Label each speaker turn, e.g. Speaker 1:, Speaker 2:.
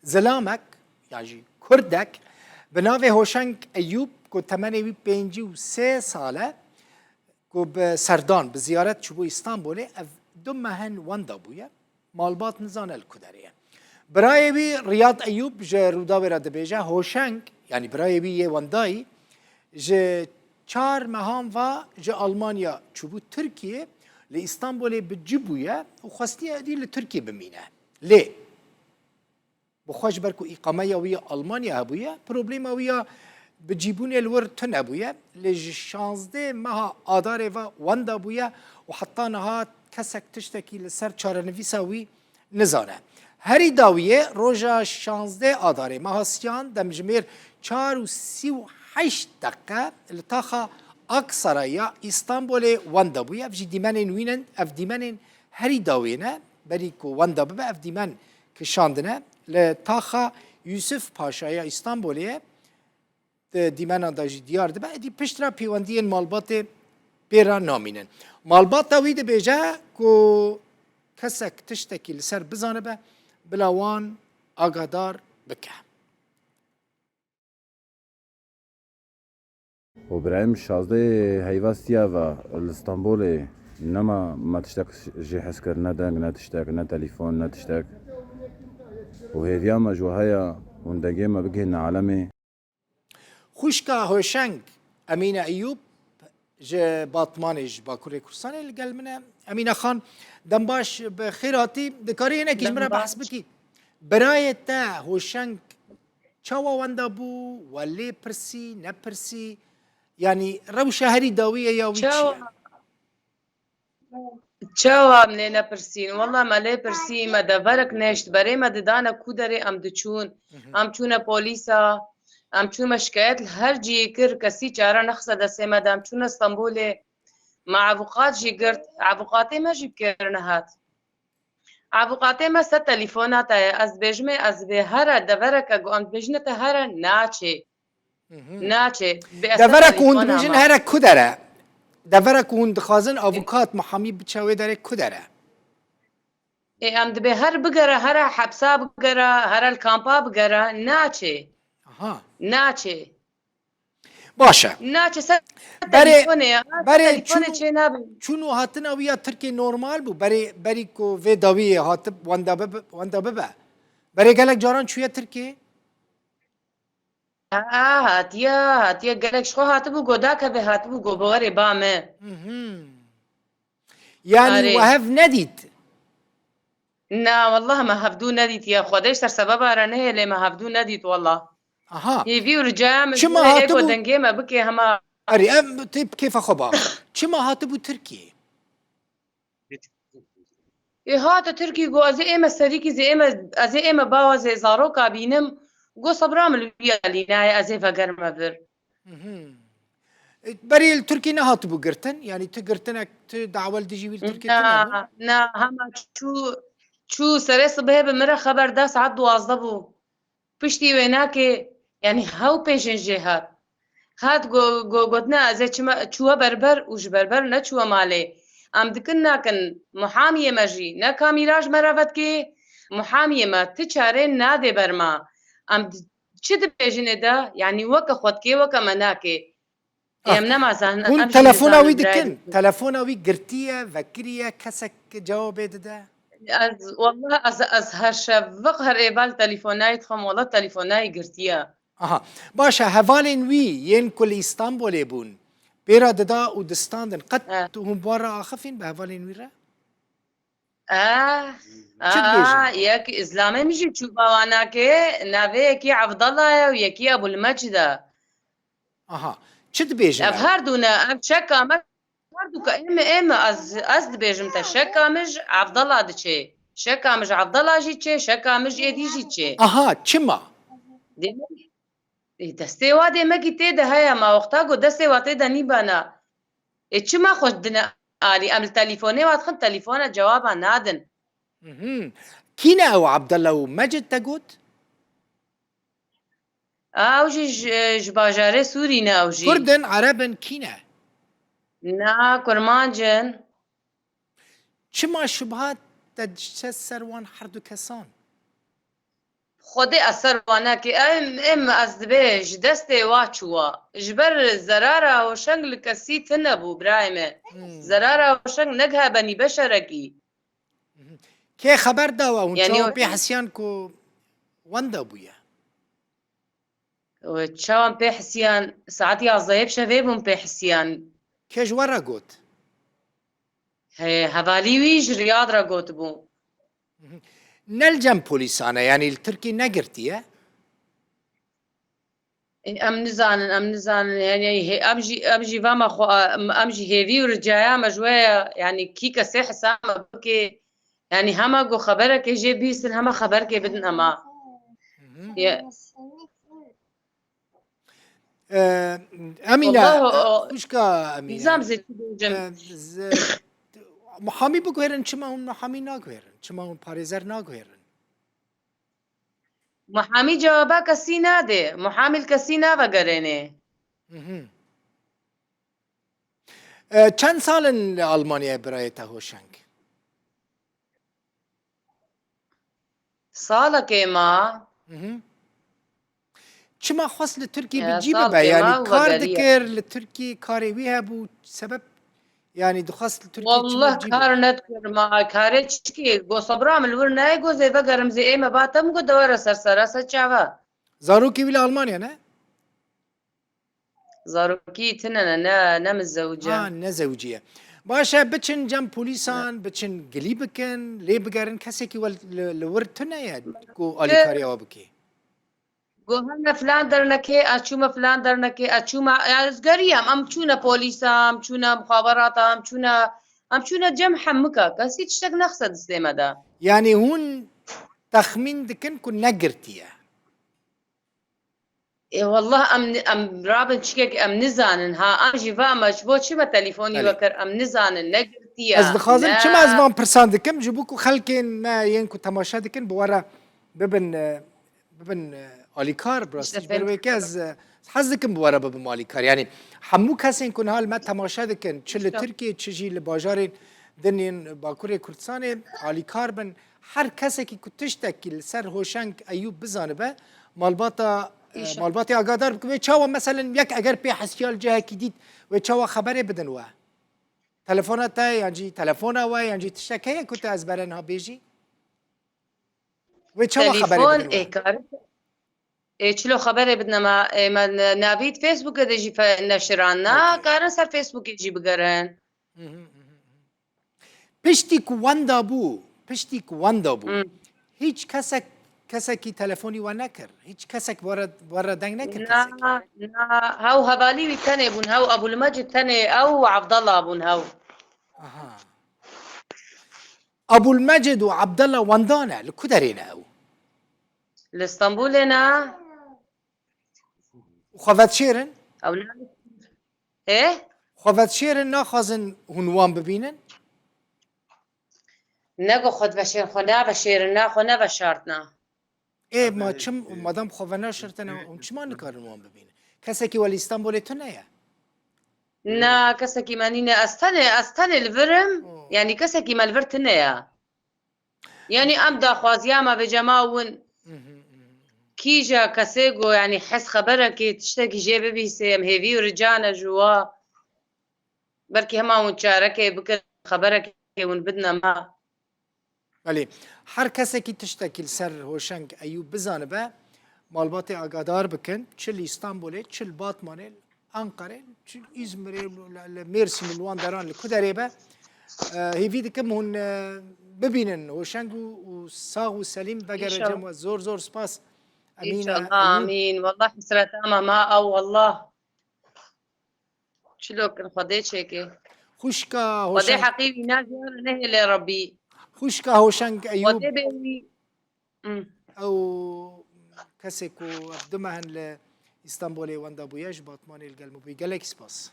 Speaker 1: زلامك يعني كردك بناوي هوشنگ أيوب كو 83 ساله كو بسردان بزيارة شبو اسطنبول دمهن واندا بويا مالبات نزان الكدرية برای بی ریاض ایوب جه رودا را دبیجه هوشنگ یعنی برای بی یه واندایی جه 4 مهام و جه آلمانیا چوبو ترکیه لی استانبول بجبویه و خواستی ادی لترکیه بمینه لی بخواش برکو اقامه ویا آلمانیا هبویه پروبلیم ویا بجيبون الور تن بويا لج 16 مها آدار و واندا بويا وحطانها كسك تشتكي لسر چارنويساوي نزانه هری داویه روژا 16 آداره مهاسیان دمجمیر 4 و 38 دقیقه لطاقه اکسرایا استانبول واندا بویا افجی دیمنین وینن اف دیمنین هری داوینه بریکو واندا ببه اف دیمن کشاندنه لطاقه یوسف پاشایا استانبولیه دیمن داجی دیار دبه دی پشترا پیوندین مالبات پیرا نامینن مالبات داویده بیجه کو کسک تشتکی لسر بزانه به بلاوان آگادار بکه
Speaker 2: و برایم 16 هیواسیا و استانبول نما ما تشتاق جي حس کرد ندنگ نه تشتاق نه تليفون نه تشتاق و هیویا ما جوهایا وندگی ما بگه عالمي
Speaker 1: خوشکا هوشنگ امین ایوب ج باطمانج باکوری کورسانی لگل منه امینه خان دنباش بخیراتی دکاری اینه کش مرا بحث بکی برای تا هوشنگ چاوا وندا بو ولی پرسی نپرسی يعني روشة هري داوية يا ويتشيا
Speaker 3: چاوا منه نپرسین والله مالی پرسی ما دورک نشت برای ما ددانا کودره ام دچون ام چونه پولیسا ام چون مشکایت هر جی کر کسی چاره نخصه دسته ما دام چون استانبول مع ابوقات جي قرت ابوقاتي ما جيب كرنهات ابوقاتي ما ست تليفونات از بجمه از به هر دورك قوم بجنه هر ناچه
Speaker 1: دورك وند بجن هر كدره دورك وند خازن ابوقات محامي بتشاوي داره كدره
Speaker 3: ای ام به هر بقره هر حبسا بقره هر الكامبا بقره ناچه ناچه
Speaker 1: باشه
Speaker 3: ناچه ست تليفونه تليفونه چه نابي
Speaker 1: چونو هاتنا ويا تركي نورمال بو بري كو في داويه هاتب واندا ببا بري قالك جاران شويه تركي
Speaker 3: هاتيه قالك شخو هاتبو قداك به هاتبو قبوري بامه
Speaker 1: يعني وهف نديت
Speaker 3: نا والله ما هفدو نديت يا خودش سر سبب رانه لي ما هفدو نديت والله يبي ورجع من ايكو دنگي ما بكي هما
Speaker 1: اري ام طيب كيف خبا چما هاتبو تركي
Speaker 3: هات تركي جو از ايما سريكي زي ايما از ايما باوا زي زاروكا بينم جو صبرام الويالي ناي از فقر مبر
Speaker 1: بري التركي نهاتبو قرتن يعني تقرتنك دعوال دجي التركي
Speaker 3: نا هما شو سري صبح بمرة خبر دا ساعات 12 بو پشتی ويناكي يعني هاو بيشن جهات هات قلنا زي چوه بربر وش بربر نه چوه ماله ام دکن ناکن محامیه مجی نه کامیراج مراوت که محامیه ما تچاره ناده برما ام چه دبیجنه دا يعني وكا خود كي وكا مناكي ام نمازان
Speaker 1: ام تلفوناوي دكن تلفوناوي قرتيه فكريه كسك جواب ده
Speaker 3: والله از هر شفق هر ايبال تليفوناي تخم والله تليفوناي قرتيه
Speaker 1: باشا هفالين وي ين كل اسطنبول بون بيرا ددا ودستاندن قد هم برا اخفين بهفالين ويرا
Speaker 3: ياك اسلامي مجي تشوفا وانا كي نافي كي عبد الله وياكي ابو المجد
Speaker 1: چد بيجن
Speaker 3: هاردونا ام شكا ما هاردو ام از بيجم تشكا مج عبد الله دشي شكا مج عبد الله جي شكا مج ايدي جي
Speaker 1: چما
Speaker 3: دسته واده مگی ته ده هيا ما وقتا گو دسته واته دني بنا چما خوش دنا آلي ام التليفوني وادخل تليفونه جوابا نادن
Speaker 1: كينا او عبد الله ومجد تقول
Speaker 3: اوجي جباجاره سوري نا اوجي
Speaker 1: كردن عربن كينا
Speaker 3: نا كرمانجن
Speaker 1: چما شبهات تجسر وان حردو كسان
Speaker 3: خودی اثر وانه که ام از دبیج دست واچوا جبر زراره و شنگ لکسی تنبو برایمه زراره و شنگ نگه بنی بشرکی
Speaker 1: که خبر داوه اون
Speaker 3: یعنی
Speaker 1: چاو پی حسیان کو وندا بویه
Speaker 3: و چاوان پی حسیان ساعت 11 بشوی بون پی حسیان
Speaker 1: که جوارا گوت
Speaker 3: هوالی ویج ریاض را گوت بون
Speaker 1: نلجم پولیسانه یعنی الترکی نگرتیه
Speaker 3: ام نزانن يعني امجي فما خو امجي هيفي ورجايا مجوية يعني كي كسي حسام بكي يعني هما جو خبرك جي بيسن هما خبرك بدن اما
Speaker 1: امینه
Speaker 3: والله
Speaker 1: خوشکا امینه
Speaker 3: نظام زي جم
Speaker 1: محامی بگویرن چما اون محامی نگویرن چما اون پارێزەر ناگوێرن
Speaker 3: محامي جوابا كسي ناده محامي الكسي نابا قريني
Speaker 1: چەند ساڵن لە ئەڵمانیا برایەتە هۆشنگ
Speaker 3: صالك ما
Speaker 1: چما خواست لە تورکی
Speaker 3: يا
Speaker 1: بجی
Speaker 3: صالك
Speaker 1: ببە یعنی
Speaker 3: ما
Speaker 1: کار
Speaker 3: وبقرية
Speaker 1: دکرد لە تورکی کارێ وی هەبوو سبب یعنی دخواست لە تورکی
Speaker 3: والله
Speaker 1: چما بجی
Speaker 3: كار نذكر ما كارتشكي جو صبرام الور ناي جو زي بقرم زي ايما باتم جو دوره سرسرا سچاوا
Speaker 1: زاروکی وی لە ئەڵمانیا نه
Speaker 3: زاروكي تننا نم الزوجة
Speaker 1: نەزەوجیە باشە بچن جەم پۆلیسان بچن گلی بکەن لێ بگەرن کەسێکی لە ور تونەیە و ئالیکاریەوە بکێ
Speaker 3: قولنا فلان درنكي اشوما فلان درنكي اشوما ازغريام ام تشونا بوليسا ام تشونا مخابرات ام تشونا جم حمكا كاسي تشتك نقصد سليمة دا
Speaker 1: یعنی هون تەخمین دکن کو نەگرتیە
Speaker 3: إيه والله ام رابن تشكيك ام نزانن ها ام جيفا مجبوط شبه تليفوني
Speaker 1: بله.
Speaker 3: وكر ام نزانن نقرتيا
Speaker 1: ez dixwazim çima ez van pirsan dikim ji bo ku xelkên me yên ku temaşa dikin bi were bibin alîkar birastî ji ber wê ke ez hez dikim bi were bibim alîkar yanî hemû kesên ku nihal me temaşa dikin çi li Tirkiye çi jî li bajarên dinên Bakurê Kurdistanê alîkar bin her kesekî ku tiştekî li ser Hoşeng Eyûb bizanibe malbata malbatê agadar bike wê çawa meselen yek eger pê hesiyal cihekî dît wê çawa xeberê bidin we تلفونات تا يعني تلفونه و يعني تشتكي كنت ازبرنها بيجي وتشوا خبري
Speaker 3: تليفون
Speaker 1: بدن
Speaker 3: إيه كارت إيه شلو خبري بدنا ما نابيت فيسبوك يجي نشرانا كارن صار فيسبوك يجي بقرن
Speaker 1: پشتی کو وندا بو پشتی کو وندا بو هیچ کسکی تلفنی و نکر هیچ کسک ورد دنگ نکر
Speaker 3: نا هاو هبالي تاني بون هاو ابو المجد تاني او عبد الله بون هاو
Speaker 1: ابو المجد وعبد الله وندانا لكدرينا او
Speaker 3: الاسطنبول هنا
Speaker 1: خوفت شيرن
Speaker 3: او ايه
Speaker 1: خوفت شيرن ناخذن هنوان ببينن
Speaker 3: نگو خود بشیر خونه بشیرنا خونه بشارتنا
Speaker 1: ايه ما چم مادام خوفنا شرطنا اون چما نکارن وان ببینه کسی که ولی استانبول تو نه
Speaker 3: نا كسكي مانينا استنى الفرم يعني كسكي ما الفرتنيا يعني امدا خوازياما بجماون كيجا كسيجو يعني حس خبرك تشتكي جيبي بيسيم هيفي ورجعنا جوا بركي هما ونشاركي بكل خبرك ون بدنا ما
Speaker 1: ولی هر کسی که تشتکی سر هوشنگ ایوب بزنه به مالبات آگادار بکن چل استانبول چل باتمان انقره چل ازمیر مرسیم الوان دران لکدری به هیوی دکم هون ببینن هوشنگ و ساغ و سلیم بگر جمع زور سپاس
Speaker 3: ان شاء الله امين والله حسرت ما او والله شلو كان خديت هيك
Speaker 1: خوشكا
Speaker 3: خدي حقيقي ناجر نهي لربي
Speaker 1: خوشكا هوشنگ ایوب او کسی کو دمهن ل استانبول وندا بویش باتمان القلب بي گلک سپاس